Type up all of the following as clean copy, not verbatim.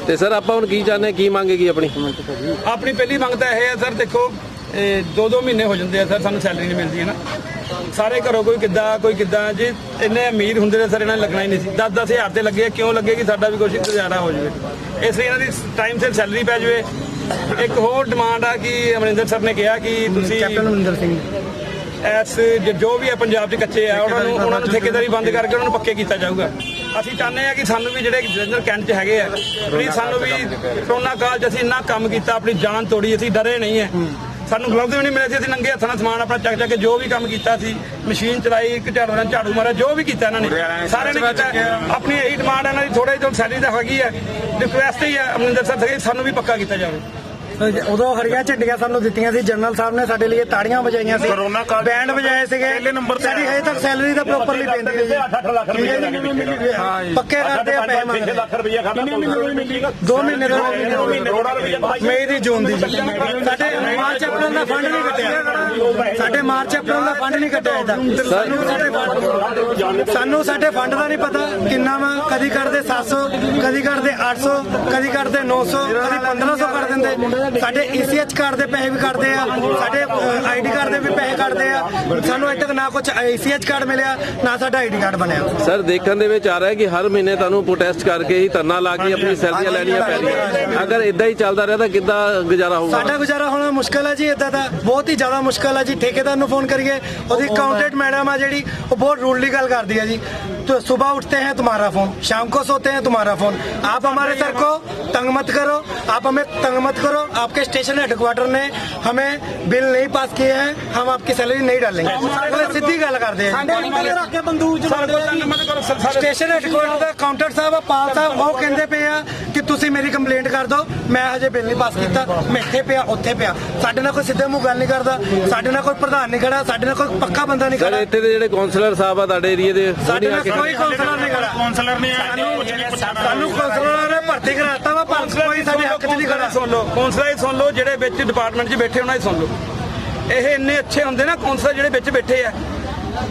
ਤੇ ਸਰ ਆਪਾਂ ਹੁਣ ਕੀ ਚਾਹੁੰਦੇ, ਕੀ ਮੰਗੇਗੀ ਆਪਣੀ ਪਹਿਲੀ ਮੰਗ ਤਾਂ ਇਹ ਹੈ ਸਰ, ਦੇਖੋ 2-2 ਮਹੀਨੇ ਹੋ ਜਾਂਦੇ ਆ ਸਰ, ਸਾਨੂੰ ਸੈਲਰੀ ਨਹੀਂ ਮਿਲਦੀ ਹੈ ਨਾ। ਸਾਰੇ ਘਰੋਂ ਕੋਈ ਕਿੱਦਾਂ ਜੇ ਇੰਨੇ ਅਮੀਰ ਹੁੰਦੇ ਨੇ ਸਰ, ਇਹਨਾਂ ਨੇ ਲੱਗਣਾ ਹੀ ਨਹੀਂ ਸੀ। 10-10 ਹਜ਼ਾਰ ਤੇ ਲੱਗੇ, ਕਿਉਂ ਲੱਗੇ ਕਿ ਸਾਡਾ ਵੀ ਕੁਛ ਗੁਜ਼ਾਰਾ ਹੋ ਜਾਵੇ। ਇਸ ਲਈ ਇਹਨਾਂ ਦੀ ਟਾਈਮ ਸਿਰ ਸੈਲਰੀ ਪੈ ਜਾਵੇ। ਇੱਕ ਹੋਰ ਡਿਮਾਂਡ ਆ ਕਿ ਅਮਰਿੰਦਰ ਸਰ ਨੇ ਕਿਹਾ ਕਿ ਤੁਸੀਂ ਕੈਪਟਨ ਅਮਰਿੰਦਰ ਸਿੰਘ ਜੋ ਵੀ ਹੈ ਪੰਜਾਬ 'ਚ ਕੱਚੇ ਆ ਉਹਨਾਂ ਨੂੰ ਠੇਕੇਦਾਰੀ ਬੰਦ ਕਰਕੇ ਉਹਨਾਂ ਨੂੰ ਪੱਕੇ ਕੀਤਾ ਜਾਊਗਾ। ਅਸੀਂ ਚਾਹੁੰਦੇ ਆ ਕਿ ਸਾਨੂੰ ਵੀ ਜਿਹੜੇ ਜਲੰਧਰ ਕੈਂਟ 'ਚ ਹੈਗੇ ਆ, ਪਲੀਜ਼ ਸਾਨੂੰ ਵੀ ਕਰੋਨਾ ਕਾਲ 'ਚ ਅਸੀਂ ਇੰਨਾ ਕੰਮ ਕੀਤਾ, ਆਪਣੀ ਜਾਨ ਤੋੜੀ, ਅਸੀਂ ਡਰੇ ਨਹੀਂ ਹੈ। ਸਾਨੂੰ ਗਲਵਜ਼ ਵੀ ਨਹੀਂ ਮਿਲੇ ਸੀ, ਅਸੀਂ ਨੰਗੇ ਹੱਥਾਂ ਨਾਲ ਸਮਾਨ ਆਪਣਾ ਚੱਕ ਕੇ ਜੋ ਵੀ ਕੰਮ ਕੀਤਾ ਸੀ, ਮਸ਼ੀਨ ਚਲਾਈ, ਇੱਕ ਝਾੜੂ ਮਾਰਿਆ, ਜੋ ਵੀ ਕੀਤਾ ਇਹਨਾਂ ਨੇ ਸਾਰਿਆਂ ਨੇ ਕੀਤਾ। ਆਪਣੀ ਇਹੀ ਡਿਮਾਂਡ ਇਹਨਾਂ ਦੀ, ਥੋੜੇ ਜਿਹੀ ਸੈਲਰੀ ਤਾਂ ਹੈਗੀ ਹੈ, ਰਿਕੁਐਸਟ ਹੀ ਹੈ ਅਮਰਿੰਦਰ ਸਰ ਸਾਨੂੰ ਵੀ ਪੱਕਾ ਕੀਤਾ ਜਾਵੇ। ਉਦੋਂ ਹਰੀਆਂ ਝੰਡੀਆਂ ਸਾਨੂੰ ਦਿੱਤੀਆਂ ਸੀ, ਜਨਰਲ ਸਾਹਿਬ ਨੇ ਸਾਡੇ ਲਈ ਤਾੜੀਆਂ ਵਜਾਈਆਂ ਸੀ, ਬੈਂਡ ਵਜਾਏ ਸੀਗੇ। ਸਾਡੀ ਹਜੇ ਤੱਕ ਸੈਲਰੀ ਤਾਂ ਪ੍ਰੋਪਰਲੀ ਪੈਂਦੀ ਹੈ ਜੀ, 8-8 ਲੱਖ ਪੱਕੇ ਕਰਦੇ ਆ ਪੈਸੇ ਮੰਗਦੇ। 2 ਮਹੀਨੇ ਮਈ ਦੀ ਜੂਨ ਦੀ ਸਾਡੇ ਮਾਰਚ ਅਪ੍ਰੈਲ ਦਾ ਫੰਡ ਨਹੀਂ ਕੱਟਿਆ, ਸਾਡੇ ਮਾਰਚ ਅਪ੍ਰੈਲ ਦਾ ਫੰਡ ਨਹੀਂ ਕੱਟਿਆ ਸਾਨੂੰ ਸਾਡੇ ਫੰਡ ਦਾ ਨਹੀਂ ਪਤਾ ਕਿੰਨਾ ਵਾ। ਕਦੀ ਕਰਦੇ 700, ਕਦੀ ਕਰਦੇ 800, ਕਦੀ ਕਰਦੇ 900, ਕਦੀ 1500 ਕਰ ਦਿੰਦੇ। ਸਾਡੇ ECH ਕਾਰਡ ਦੇ ਪੈਸੇ ਵੀ ਕੱਟਦੇ ਆ, ਸਾਡੇ ID ਕਾਰਡ ਦੇ ਵੀ ਪੈਸੇ ਕੱਟਦੇ ਆ। ਸਾਨੂੰ ਅਜੇ ਤੱਕ ਨਾ ਕੁਝ ECH ਕਾਰਡ ਮਿਲਿਆ, ਨਾ ਸਾਡਾ ID ਕਾਰਡ ਬਣਿਆ। ਸਰ ਦੇਖਣ ਦੇ ਵਿੱਚ ਆ ਰਿਹਾ ਕਿ ਹਰ ਮਹੀਨੇ ਤੁਹਾਨੂੰ ਪ੍ਰੋਟੈਸਟ ਕਰਕੇ ਹੀ ਧਰਨਾ ਲਾ ਕੇ ਆਪਣੀ ਸੈਲਰੀਆਂ ਲੈਣੀਆਂ ਪੈ ਰਹੀਆਂ। ਅਗਰ ਇਦਾਂ ਹੀ ਚੱਲਦਾ ਰਿਹਾ ਤਾਂ ਕਿੱਦਾਂ ਗੁਜ਼ਾਰਾ ਹੋਊਗਾ? ਸਾਡਾ ਗੁਜ਼ਾਰਾ ਹੋਣਾ ਮੁਸ਼ਕਲ ਹੈ ਜੀ, ਇਦਾਂ ਦਾ ਬਹੁਤ ਹੀ ਜ਼ਿਆਦਾ ਮੁਸ਼ਕਲ ਹੈ ਜੀ। ਠੇਕੇਦਾਰ ਨੂੰ ਫੋਨ ਕਰੀਏ, ਉਹਦੀ ਅਕਾਊਂਟੈਂਟ ਮੈਡਮ ਆ ਜਿਹੜੀ, ਉਹ ਬਹੁਤ ਰੂਡਲੀ ਗੱਲ ਕਰਦੀ है जी। तो सुबह उठते हैं तुम्हारा फोन, शाम को सोते हैं तुम्हारा फोन। आप हमारे सर को तंग मत करो, आप हमें तंग मत करो। आपके स्टेशन हेडक्वार्टर ने हमें बिल नहीं पास किए हैं, हम आपकी सैलरी नहीं डालेंगे। सीधी गल करते हैं। स्टेशन हेडक्वार्टर का काउंटर साहब पाल साहब वो कहते पे आ कि तुसी मेरी कंप्लेंट कर दो, मैं हजे बिल नहीं पास किया, मैं इत्थे पिया उत्थे पिया। साडे नाल कोई सीधे मूंह गल नहीं करदा, साडे नाल कोई प्रधान नहीं खड़ा, साडे नाल कोई पक्का बंदा नहीं खड़ा। ਇੱਥੇ ਦੇ ਜਿਹੜੇ ਕਾਉਂਸਲਰ ਸਾਹਿਬ ਆ ਤੁਹਾਡੇ ਏਰੀਏ ਦੇ, कोई काउंसलर नहीं खड़ा, काउंसलर नहीं सानू काउंसलर ने भर्ती कराता वा, पर कोई साडे हक च नहीं खड़ा। सुन लो काउंसलर सुन लो, ਜਿਹੜੇ ਵਿੱਚ ਡਿਪਾਰਟਮੈਂਟ 'ਚ ਬੈਠੇ ਉਹਨਾਂ ਦੀ ਸੁਣ ਲਓ। ਇਹ ਇੰਨੇ ਅੱਛੇ ਹੁੰਦੇ ਨਾ ਕਾउंसलर ਜਿਹੜੇ ਵਿੱਚ ਬੈਠੇ ਆ,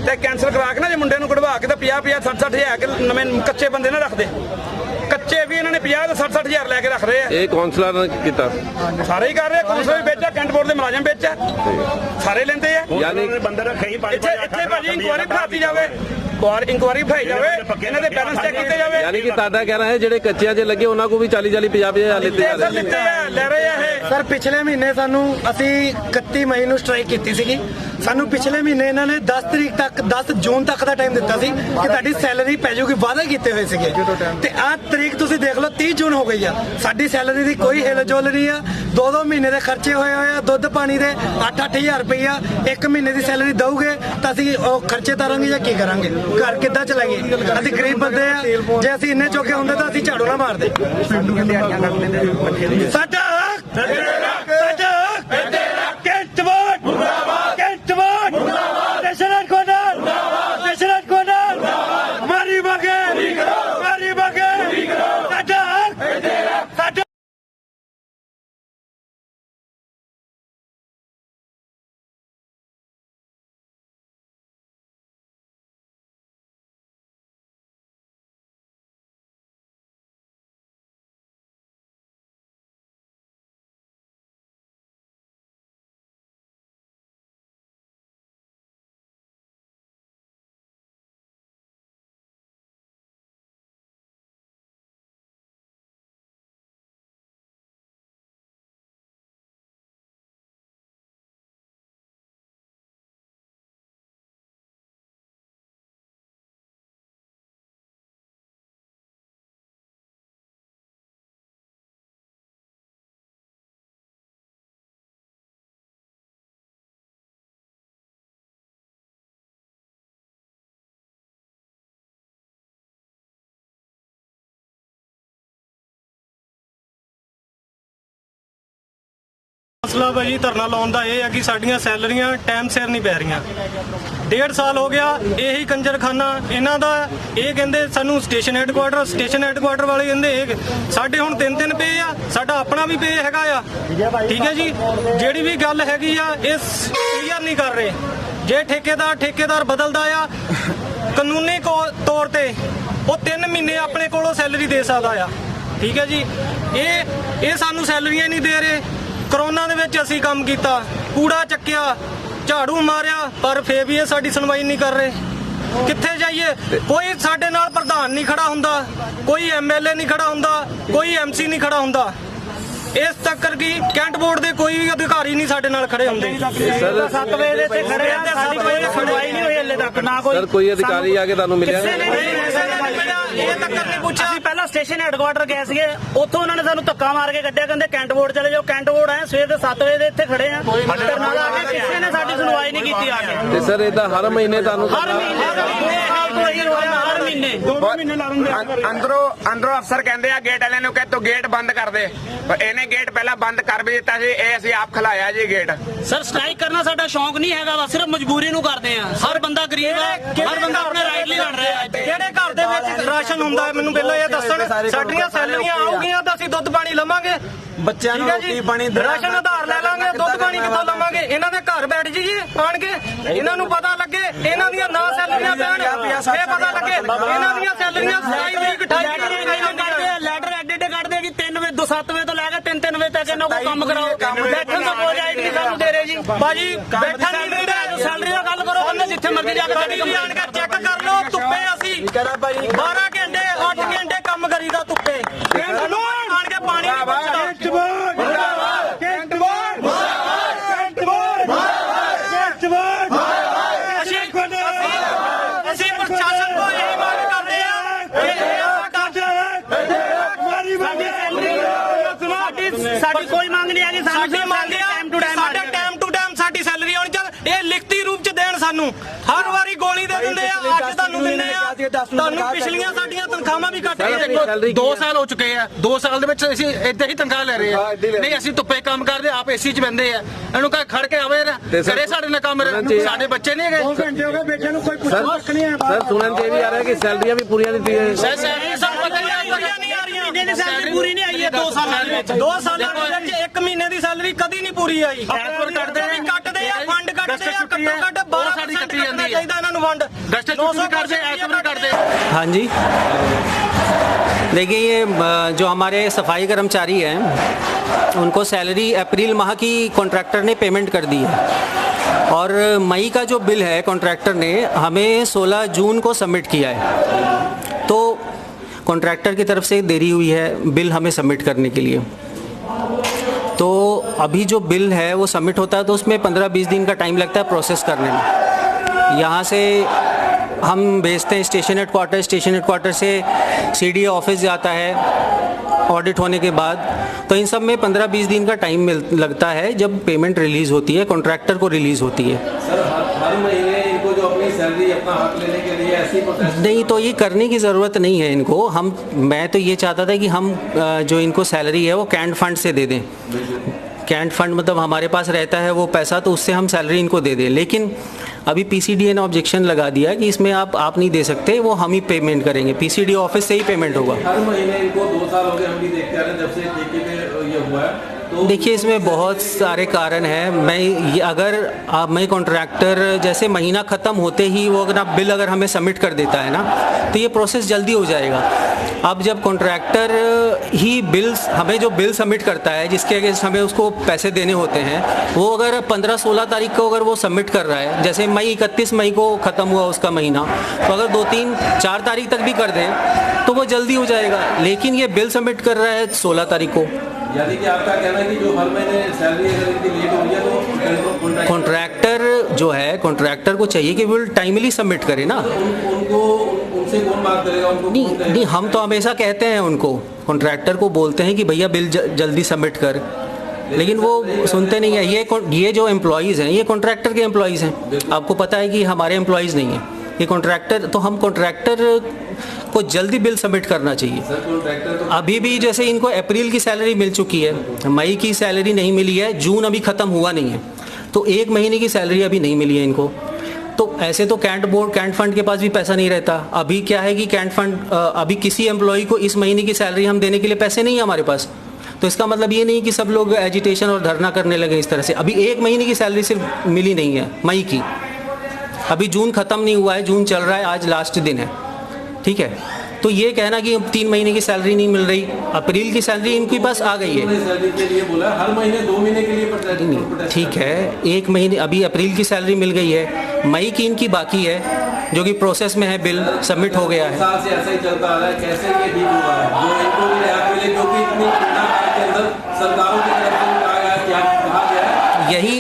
ਤੇ ਕੈਂਸਲ ਕਰਾ ਕੇ ਨਾ ਜੇ ਮੁੰਡੇ ਨੂੰ ਕਢਵਾ ਕੇ ਤਾਂ 50-50 60-60 ਹਜ਼ਾਰ ਕੇ ਨਵੇਂ ਕੱਚੇ ਬੰਦੇ ਨਾ ਰੱਖਦੇ। ਕੱਚੇ ਵੀ ਇਹਨਾਂ ਨੇ 50 ਤੋਂ 60-60 ਹਜ਼ਾਰ ਲੈ ਕੇ ਰੱਖ ਰਹੇ ਆ। ਇਹ ਕਾਉਂਸਲਰ ਨੇ ਕੀਤਾ, ਸਾਰੇ ਹੀ ਕਰ ਰਹੇ। ਕਾਉਂਸਲਰ ਵੀ ਵਿੱਚ ਆ, ਕੈਂਟ ਬੋਰਡ ਦੇ ਮੁਲਾਜ਼ਮ ਵਿੱਚ ਆ, ਸਾਰੇ ਲੈਂਦੇ ਆ। ਯਾਨੀ ਬੰਦੇ ਰੱਖੇ ਹੀ ਇੱਥੇ ਭਾਜੀ ਇਨਕੁਆਇਰੀ ਬਿਠਾਤੀ ਜਾਵੇ, ਇਨਕੁਆਇਰੀ ਬਿਠਾਈ ਜਾਵੇ, ਇਹਨਾਂ ਦੇ ਬੈਲੈਂਸ ਚੈੱਕ ਕੀਤੇ ਜਾਵੇ। ਯਾਨੀ ਕਿ ਤੁਹਾਡਾ ਕਹਿਣਾ ਹੈ ਜਿਹੜੇ ਕੱਚਿਆਂ 'ਚ ਲੱਗੇ ਉਹਨਾਂ ਕੋ ਵੀ 40-40 50 ਹਜ਼ਾਰ ਲਿੱਤੇ ਜਾ ਰਹੇ ਲੈ ਰਹੇ ਆ ਇਹ। ਸਰ ਪਿਛਲੇ ਮਹੀਨੇ ਸਾਨੂੰ ਅਸੀਂ 31 ਮਈ ਨੂੰ ਸਟ੍ਰਾਈਕ ਕੀਤੀ ਸੀਗੀ। ਸਾਨੂੰ ਪਿਛਲੇ ਮਹੀਨੇ ਇਹਨਾਂ ਨੇ 10 ਤਰੀਕ ਤੱਕ 10 ਜੂਨ ਤੱਕ ਦਾ ਟਾਈਮ ਦਿੱਤਾ ਸੀ ਕਿ ਤੁਹਾਡੀ ਸੈਲਰੀ ਪੈ ਜਾਊਗੀ, ਵਾਅਦਾ ਕੀਤੇ ਹੋਏ ਸੀਗੇ। ਤੇ ਆਹ ਤਰੀਕ ਤੁਸੀਂ ਦੇਖ ਲਓ 30 ਜੂਨ ਹੋ ਗਈ ਆ, ਸਾਡੀ ਸੈਲਰੀ ਦੀ ਕੋਈ ਹਿਲਜੁਲ ਨਹੀਂ ਆ। 2-2 ਮਹੀਨੇ ਦੇ ਖਰਚੇ ਹੋਏ ਆ, ਦੁੱਧ ਪਾਣੀ ਦੇ 8-8 ਹਜ਼ਾਰ ਰੁਪਈਆ। 1 ਮਹੀਨੇ ਦੀ ਸੈਲਰੀ ਦਊਗੇ ਤਾਂ ਅਸੀਂ ਉਹ ਖਰਚੇ ਤਾਰਾਂਗੇ ਜਾਂ ਕੀ ਕਰਾਂਗੇ? ਘਰ ਕਿੱਦਾਂ ਚਲਾਈਏ? ਅਸੀਂ ਗਰੀਬ ਬੰਦੇ ਆ, ਜੇ ਅਸੀਂ ਇੰਨੇ ਚੌਕੇ ਹੁੰਦੇ ਤਾਂ ਅਸੀਂ ਝਾੜੂ ਨਾ ਮਾਰਦੇ। ਸਾਡਾ ਮਸਲਾ ਭਾਜੀ ਧਰਨਾ ਲਾਉਣ ਦਾ ਇਹ ਹੈ ਕਿ ਸਾਡੀਆਂ ਸੈਲਰੀਆਂ ਟਾਈਮ ਸਿਰ ਨਹੀਂ ਪੈ ਰਹੀਆਂ। 1.5 ਸਾਲ ਹੋ ਗਿਆ ਇਹੀ ਕੰਜਰਖਾਨਾ ਇਹਨਾਂ ਦਾ। ਇਹ ਕਹਿੰਦੇ ਸਾਨੂੰ ਸਟੇਸ਼ਨ ਹੈਡਕੁਆਟਰ ਵਾਲੇ ਕਹਿੰਦੇ ਇਹ ਸਾਡੇ ਹੁਣ 3 ਪੇ ਆ, ਸਾਡਾ ਆਪਣਾ ਵੀ ਪੇ ਹੈਗਾ ਆ। ਠੀਕ ਹੈ ਜੀ, ਜਿਹੜੀ ਵੀ ਗੱਲ ਹੈਗੀ ਆ ਇਹ ਕਲੀਅਰ ਨਹੀਂ ਕਰ ਰਹੇ। ਜੇ ਠੇਕੇਦਾਰ ਬਦਲਦਾ ਆ ਕਾਨੂੰਨੀ ਤੌਰ ਤੇ ਉਹ 3 ਮਹੀਨੇ ਆਪਣੇ ਕੋਲੋਂ ਸੈਲਰੀ ਦੇ ਸਕਦਾ ਆ। ਠੀਕ ਹੈ ਜੀ। ਇਹ ਸਾਨੂੰ ਸੈਲਰੀਆਂ ਨਹੀਂ ਦੇ ਰਹੇ। ਕਰੋਨਾ ਦੇ ਵਿੱਚ ਅਸੀਂ ਕੰਮ ਕੀਤਾ, ਕੂੜਾ ਚੱਕਿਆ, ਝਾੜੂ ਮਾਰਿਆ, ਪਰ ਫੇਰ ਵੀ ਇਹ ਸਾਡੀ ਸੁਣਵਾਈ ਨਹੀਂ ਕਰ ਰਹੇ। ਕਿੱਥੇ ਜਾਈਏ? ਕੋਈ ਸਾਡੇ ਨਾਲ ਪ੍ਰਧਾਨ ਨਹੀਂ ਖੜਾ ਹੁੰਦਾ, ਕੋਈ ਐਮਐਲਏ ਨਹੀਂ ਖੜਾ ਹੁੰਦਾ, ਕੋਈ ਐਮਸੀ ਨਹੀਂ ਖੜਾ ਹੁੰਦਾ। ਇਸ ਚੱਕਰ ਕੀ ਕੈਂਟ ਬੋਰਡ ਦੇ ਕੋਈ ਵੀ ਅਧਿਕਾਰੀ ਨਹੀਂ ਸਾਡੇ ਨਾਲ ਖੜੇ ਹੁੰਦੇ। ਸਰ 7 ਵਜੇ ਦੇ ਇੱਥੇ ਖੜੇ ਆ, ਸਾਡੀ ਕੋਈ ਸੁਣਵਾਈ ਨਹੀਂ ਹੋਈ ਹਲੇ ਤੱਕ, ਨਾ ਕੋਈ ਸਰ ਕੋਈ ਅਧਿਕਾਰੀ ਆ ਕੇ ਤੁਹਾਨੂੰ ਮਿਲਿਆ? ਇਹ ਤੱਕ ਨਹੀਂ ਪੁੱਛਿਆ। ਅਸੀਂ ਪਹਿਲਾਂ ਸਟੇਸ਼ਨ ਹੈਡਕੁਆਟਰ ਗਏ ਸੀਗੇ, ਉੱਥੋਂ ਉਹਨਾਂ ਨੇ ਸਾਨੂੰ ਧੱਕਾ ਮਾਰ ਕੇ ਕੱਢਿਆ, ਕਹਿੰਦੇ ਕੈਂਟ ਬੋਰਡ ਚਲੇ ਜਾਓ। ਕੈਂਟ ਬੋਰਡ ਆਏ ਸਵੇਰ ਦੇ 7 ਵਜੇ ਦੇ ਇੱਥੇ ਖੜੇ ਆ, ਧਰਨਾ ਲਾ ਕੇ ਕਿਸੇ ਨੇ ਸਾਡੀ ਸੁਣਵਾਈ ਨਹੀਂ ਕੀਤੀ ਆ ਕੇ। ਤੇ ਸਰ ਇਹਦਾ ਹਰ ਮਹੀਨੇ ਤੁਹਾਨੂੰ ਹਰ ਮਹੀਨੇ ਹਰ ਮਹੀਨੇ 2 ਮਹੀਨੇ ਲਾ ਦਿੰਦੇ। ਅੰਦਰੋਂ ਅਫਸਰ ਕਹਿੰਦੇ ਆ ਗੇਟ ਵਾਲਿਆਂ ਨੂੰ ਕਿ ਤੂੰ ਗੇਟ ਬੰਦ ਕਰ ਦੇ, ਪਰ ਇਹਨੇ ਗੇਟ ਪਹਿਲਾਂ ਬੰਦ ਕਰ ਵੀ ਦਿੱਤਾ ਸੀ। ਇਹ ਅਸੀਂ ਆਪ ਖਲਾਇਆ ਜੀ ਗੇਟ। ਸਰ ਸਟ੍ਰਾਈਕ ਕਰਨਾ ਸਾਡਾ ਸ਼ੌਂਕ ਨਹੀਂ ਹੈਗਾ ਵਾ, ਸਿਰਫ ਮਜਬੂਰੀ ਨੂੰ ਕਰਦੇ ਆ। ਹਰ ਬੰਦਾ ਗਰੀਬ ਹੈ, ਹਰ ਬੰਦਾ ਆਪਣੇ ਰਾਈਟ ਲਈ ਲੜ ਰਿਹਾ ਹੈ। ਕਿਹੜੇ ਘਰ ਦੇ ਵਿੱਚ ਰਾਸ਼ਨ ਹੁੰਦਾ ਹੈ ਮੈਨੂੰ ਪਹਿਲਾਂ ਇਹ ਦੱਸਣ। ਸਾਡੀਆਂ ਸੈਲਰੀਆਂ ਆਉਗੀਆਂ ਤਾਂ ਅਸੀਂ ਦੁੱਧ ਪਾਣੀ ਲਵਾਂਗੇ, ਬੱਚਿਆਂ ਨੂੰ ਰੋਟੀ ਪਾਣੀ ਰਾਸ਼ਨ ਆਧਾਰ ਲੈ ਲਾਂਗੇ, ਦੁੱਧ ਪਾਣੀ ਕਿੱਥੋਂ ਲਵਾਂਗੇ? ਇਹਨਾਂ ਦੇ ਘਰ ਬੈਠ ਜਾਈਏ ਆਣ ਕੇ, ਇਹਨਾਂ ਨੂੰ ਪਤਾ ਲੱਗੇ ਇਹਨਾਂ ਦੀਆਂ ਨਾ ਸੈਲਰੀਆਂ ਪੈਣ, ਇਹ ਪਤਾ ਲੱਗੇ ਇਹਨਾਂ ਦੀਆਂ ਸੈਲਰੀਆਂ 27 ਤਰੀਕ 28 ਤਰੀਕ ਲੈਟਰ ਐਡਿਟ ਕੱਢਦੇ ਕਿ 3 ਵਜੇ 7 ਵਜੇ ਤੋਂ ਲੈ ਕੇ 3 ਵਜੇ ਤੱਕ ਇਹਨਾਂ ਕੋਲ ਕੰਮ ਕਰਾਓ। ਬੈਠਣ ਦਾ ਕੋਈ ਰਾਈਟ ਨਹੀਂ ਸਾਨੂੰ ਦੇ ਰਹੇ ਜੀ। ਬਾਜੀ ਬੈਠਣ ਨਹੀਂ ਦਿੰਦੇ, ਸੈਲਰੀ ਦਾ ਗੱਲ ਕਰੋ, ਬੰਦੇ ਜਿੱਥੇ ਮਰਜ਼ੀ ਜਾ ਕੇ ਆਣ ਕੇ ਚੈੱਕ ਕਰ ਲਓ। ਧੁੱਪੇ ਅਸੀਂ 12 ਘੰਟੇ 8 ਘੰਟੇ ਕੰਮ ਕਰੀਦਾ ਧੁੱਪੇ, ਆਣ ਕੇ ਪਾਣੀ ਨਹੀਂ ਪੁੱਛਦਾ। ਅਸੀਂ ਪ੍ਰਸ਼ਾਸਨ ਤੋਂ ਇਹ ਮੰਗ ਕਰਦੇ ਆ ਕਿ ਸਾਡੀ ਕੋਈ ਮੰਗ ਨਹੀਂ ਹੈਗੀ। ਸਾਡੀ ਮੰਗ ਸਾਡੇ ਟਾਈਮ ਟੂ ਟਾਈਮ ਸਾਡੀ ਸੈਲਰੀ ਆਉਣੀ ਚਾਹੀਦੀ। ਇਹ ਲਿਖਤੀ ਰੂਪ ਚ ਦੇਣ ਸਾਨੂੰ। ਹਰ ਵਾਰੀ ਗੋਲੀ ਦੇ ਦਿੰਦੇ ਆ, ਅੱਜ ਤੁਹਾਨੂੰ ਦਿੰਦੇ ਆ, ਤੁਹਾਨੂੰ ਪਿਛਲੀਆਂ ਸਾਡੀਆਂ ਤਨਖਾਹਾਂ ਵੀ ਕੱਟ ਕੇ 2 ਸਾਲ ਹੋ ਚੁੱਕੇ ਆ। 2 ਸਾਲ ਦੇ ਵਿੱਚ ਅਸੀਂ ਏਦਾਂ ਹੀ ਤਨਖਾਹ ਲੈ ਰਹੇ ਆ। ਨਹੀਂ ਅਸੀਂ ਧੁੱਪੇ ਕੰਮ ਕਰਦੇ, ਆਪ ਏਸੀ 'ਚ ਬੈੰਦੇ ਆ। ਇਹਨੂੰ ਕਹ ਖੜ ਕੇ ਆਵੇ ਨਾ, ਕਰੇ ਸਾਡੇ ਨਾਲ ਕੰਮ। ਸਾਡੇ ਬੱਚੇ ਨਹੀਂ ਹੈਗੇ। 2 ਘੰਟੇ ਹੋ ਗਏ ਬੈਠੇ ਨੂੰ, ਕੋਈ ਪੁੱਛਣ ਨਹੀਂ ਹੈ। ਸਰ ਸੁਣਨ ਚ ਇਹ ਵੀ ਆ ਰਿਹਾ ਕਿ ਸੈਲਰੀਆਂ ਵੀ ਪੂਰੀਆਂ ਦਿੱਤੀਆਂ ਨਹੀਂ ਆ ਰਹੀਆਂ। ਮਹੀਨੇ ਦੀ ਸੈਲਰੀ ਪੂਰੀ ਨਹੀਂ ਆਈ ਹੈ 2 ਸਾਲਾਂ ਦੇ ਵਿੱਚ। 2 ਸਾਲਾਂ ਦੇ ਵਿੱਚ 1 ਮਹੀਨੇ ਦੀ ਸੈਲਰੀ ਕਦੀ ਨਹੀਂ ਪੂਰੀ ਆਈ। ਕੱਟਦੇ ਆ, ਫੰਡ ਕੱਟਦੇ ਆ, ਘੱਟੋ ਘੱਟ 12% ਕੱਟਣਾ ਚਾਹੀਦਾ ਇਹਨਾਂ ਨੂੰ ਫੰਡ। हाँ जी, देखिए ये जो हमारे सफाई कर्मचारी हैं उनको सैलरी अप्रैल माह की कॉन्ट्रैक्टर ने पेमेंट कर दी है, और मई का जो बिल है कॉन्ट्रैक्टर ने हमें 16 जून को सबमिट किया है। तो कॉन्ट्रैक्टर की तरफ से देरी हुई है बिल हमें सबमिट करने के लिए। तो अभी जो बिल है वो सबमिट होता है तो उसमें 15-20 दिन का टाइम लगता है प्रोसेस करने में। यहाँ से हम भेजते हैं स्टेशन हेडक्वार्टर से सीडीए ऑफिस जाता है ऑडिट होने के बाद। तो इन सब में 15-20 दिन का टाइम लगता है जब पेमेंट रिलीज़ होती है, कॉन्ट्रैक्टर को रिलीज़ होती है। सर हर महीने इनको जो अपनी सैलरी अपना हक लेने के लिए ऐसी नहीं, तो ये करने की ज़रूरत नहीं है इनको। मैं तो ये चाहता था कि हम जो इनको सैलरी है वो कैंट फंड से दे दें। कैंट फंड मतलब हमारे पास रहता है वो पैसा, तो उससे हम सैलरी इनको दे दें। लेकिन अभी पीसीडीए ने ऑब्जेक्शन लगा दिया कि इसमें आप नहीं दे सकते, वो हम ही पेमेंट करेंगे, पीसीडीए ऑफिस से ही पेमेंट होगा। हर महीने इनको 2 साल हो गए हम भी देखते आ रहे हैं जब से ठेके पे ये हुआ है। तो देखिए इसमें बहुत सारे कारण हैं। मैं कॉन्ट्रैक्टर जैसे महीना ख़त्म होते ही वो अगर बिल अगर हमें सबमिट कर देता है ना तो ये प्रोसेस जल्दी हो जाएगा। अब जब कॉन्ट्रैक्टर ही हमें जो बिल सबमिट करता है जिसके अगेंस्ट हमें उसको पैसे देने होते हैं, वो अगर 15-16 तारीख को अगर वो सबमिट कर रहा है, जैसे 31 मई को ख़त्म हुआ उसका महीना, तो अगर 2-3-4 तारीख तक भी कर दें तो वो जल्दी हो जाएगा। लेकिन ये बिल सबमिट कर रहा है 16 तारीख को। यानी कि आपका कहना है कि जो हर महीने सैलरी अगर इनकी लेट हो रही है तो कॉन्ट्रैक्टर जो है, कॉन्ट्रैक्टर को चाहिए कि बिल टाइमली सबमिट करे ना। उनको उनसे कौन बात करेगा? उनको नहीं, हम तो हमेशा कहते हैं उनको, कॉन्ट्रैक्टर को बोलते हैं कि भैया बिल जल्दी सबमिट कर, लेकिन वो सुनते नहीं है। ये जो एम्प्लॉयज़ हैं ये कॉन्ट्रैक्टर के एम्प्लॉयज़ हैं। आपको पता है कि हमारे एम्प्लॉयज़ नहीं हैं ये कॉन्ट्रैक्टर। तो हम कॉन्ट्रैक्टर को जल्दी बिल सबमिट करना चाहिए। अभी भी जैसे इनको अप्रैल की सैलरी मिल चुकी है, मई की सैलरी नहीं मिली है, जून अभी ख़त्म हुआ नहीं है, तो 1 महीने की सैलरी अभी नहीं मिली है इनको। तो ऐसे तो कैंट फंड के पास भी पैसा नहीं रहता। अभी क्या है कि कैंट फंड अभी किसी एम्प्लॉय को इस महीने की सैलरी हम देने के लिए पैसे नहीं है हमारे पास। तो इसका मतलब ये नहीं कि सब लोग एजिटेशन और धरना करने लगे इस तरह से। अभी 1 महीने की सैलरी सिर्फ मिली नहीं है मई की, अभी जून ख़त्म नहीं हुआ है, जून चल रहा है, आज लास्ट दिन है, ठीक है। तो ये कहना कि 3 महीने की सैलरी नहीं मिल रही, अप्रैल की सैलरी इनके पास आ गई है। सैलरी के लिए बोला, हर महीने 2 महीने के लिए प्रोटेस्ट। ठीक है, 1 महीने अभी अप्रैल की सैलरी मिल गई है, मई की इनकी बाकी है जो कि प्रोसेस में है, बिल सबमिट हो गया है। साल से ऐसा ही चलता आ रहा है, कैसे ये ठीक हुआ है? जो इनको भी राहत मिले, क्योंकि इतनी कोरोना काल के अंदर सरकारों की तरफ से कहा गया क्या कहा गया है, यही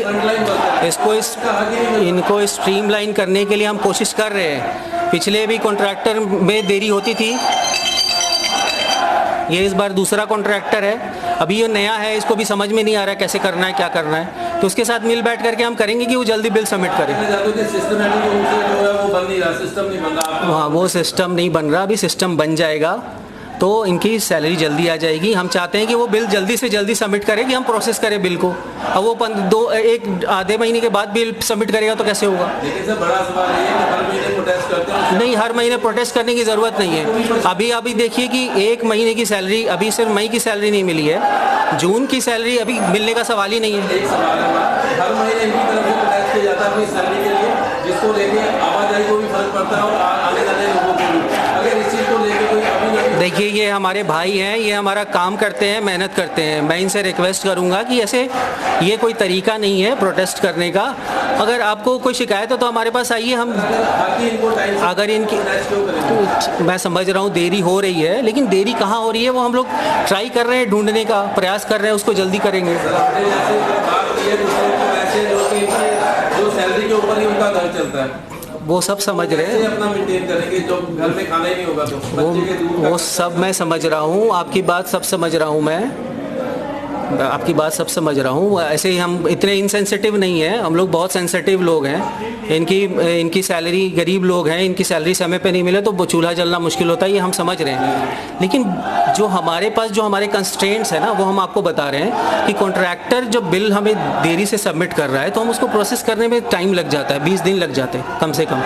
इनको स्ट्रीमलाइन करने के लिए हम कोशिश कर रहे हैं। पिछले भी कॉन्ट्रैक्टर में देरी होती थी, ये इस बार दूसरा कॉन्ट्रैक्टर है, अभी ये नया है, इसको भी समझ में नहीं आ रहा है कैसे करना है, क्या करना है, तो उसके साथ मिल बैठ करके हम करेंगे कि वो जल्दी बिल सबमिट करे। हाँ, वो सिस्टम नहीं बन रहा, अभी सिस्टम बन जाएगा तो इनकी सैलरी जल्दी आ जाएगी। हम चाहते हैं कि वो बिल जल्दी से जल्दी सबमिट करे, कि हम प्रोसेस करें बिल को। अब वो आधे महीने के बाद बिल सबमिट करेगा तो कैसे होगा? लेकिन सर बड़ा सवाल है कि हर महीने प्रोटेस्ट करते हैं। नहीं, हर महीने प्रोटेस्ट करने की ज़रूरत नहीं है। अभी देखिए कि 1 महीने की सैलरी, अभी सिर्फ मई की सैलरी नहीं मिली है, जून की सैलरी अभी मिलने का सवाल ही नहीं है। एक सवाल है, हर महीने इनकी तरफ से प्रोटेस्ट किया जाता है अपनी सैलरी के लिए, जिसको लेके आवाजाही को भी फर्क पड़ता है और आने जाने लोगों को भी। अगर इस चीज़ को लेके कोई देखिए, ये हमारे भाई हैं, ये हमारा काम करते हैं, मेहनत करते हैं। मैं इनसे रिक्वेस्ट करूंगा कि ऐसे ये कोई तरीका नहीं है प्रोटेस्ट करने का। अगर आपको कोई शिकायत हो तो हमारे पास आइए, हम अगर इनकी, मैं समझ रहा हूँ देरी हो रही है, लेकिन देरी कहाँ हो रही है वो हम लोग ट्राई कर रहे हैं, ढूंढने का प्रयास कर रहे हैं, उसको जल्दी करेंगे। जो सैलरी के ऊपर ही उनका घर चलता है, वो सब समझ रहे हैं, अपना मेंटेन करेंगे, जो घर में खाना ही नहीं होगा तो बच्चे के दूध वो सब मैं समझ रहा हूँ, आपकी बात सब समझ रहा हूँ, मैं आपकी बात सब समझ रहा हूँ। ऐसे ही हम इतने इनसेंसिटिव नहीं हैं, हम लोग बहुत सेंसिटिव लोग हैं। इनकी सैलरी, गरीब लोग हैं, इनकी सैलरी समय पे नहीं मिले तो चूल्हा जलना मुश्किल होता है, ये हम समझ रहे हैं। लेकिन जो हमारे पास जो हमारे कंस्ट्रेंट्स हैं ना, वो हम आपको बता रहे हैं कि कॉन्ट्रैक्टर जब बिल हमें देरी से सबमिट कर रहा है तो हम उसको प्रोसेस करने में टाइम लग जाता है, 20 दिन लग जाते हैं कम से कम।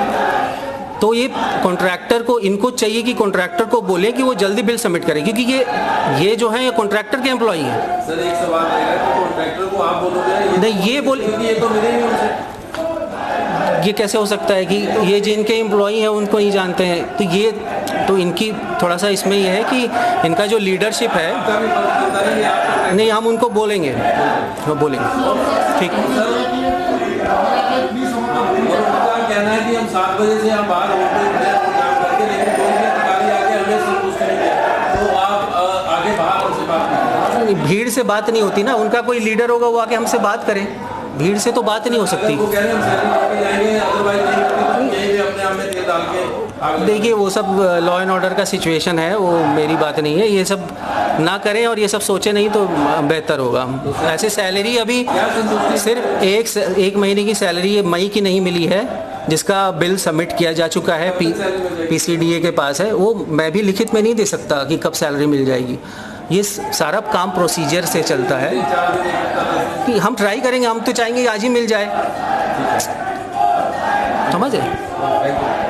तो ये कॉन्ट्रैक्टर को, इनको चाहिए कि कॉन्ट्रैक्टर को बोले कि वो जल्दी बिल सबमिट करे, क्योंकि ये जो है ये कॉन्ट्रैक्टर के एम्प्लॉई हैं। सर एक सवाल रहेगा कि कॉन्ट्रैक्टर को आप बोलोगे नहीं, ये बोल, ये तो मिले नहीं उनसे, ये कैसे हो सकता है कि ये जिनके एम्प्लॉई हैं उनको नहीं जानते हैं? तो ये तो इनकी थोड़ा सा इसमें ये है कि इनका जो लीडरशिप है, नहीं हम उनको बोलेंगे, हम बोलेंगे, ठीक। कहना है कि हम 7 बजे से हम बाहर काम करके, लेकिन कोई भी अधिकारी आके हमें संतुष्ट नहीं किया, तो आप आगे बाहर हमसे बात नहीं। भीड़ से बात नहीं होती ना, उनका कोई लीडर होगा वो आके हमसे बात करे, भीड़ से तो बात नहीं हो सकती। वो कह रहे हैं हम सैलरी लेके जाएंगे, अदरवाइज नहीं करते तो यहीं पे अपने आप में तेल डाल के। देखिए, वो सब लॉ एंड ऑर्डर का सिचुएशन है, वो मेरी बात नहीं है। ये सब ना करें और ये सब सोचे नहीं तो बेहतर होगा। ऐसे सैलरी अभी सिर्फ 1 महीने की सैलरी मई की नहीं मिली है, जिसका बिल सबमिट किया जा चुका है, PCDA के पास है। वो मैं भी लिखित में नहीं दे सकता कि कब सैलरी मिल जाएगी। ये सारा काम प्रोसीजर से चलता है कि हम ट्राई करेंगे, हम तो चाहेंगे आज ही मिल जाए, समझ रहे?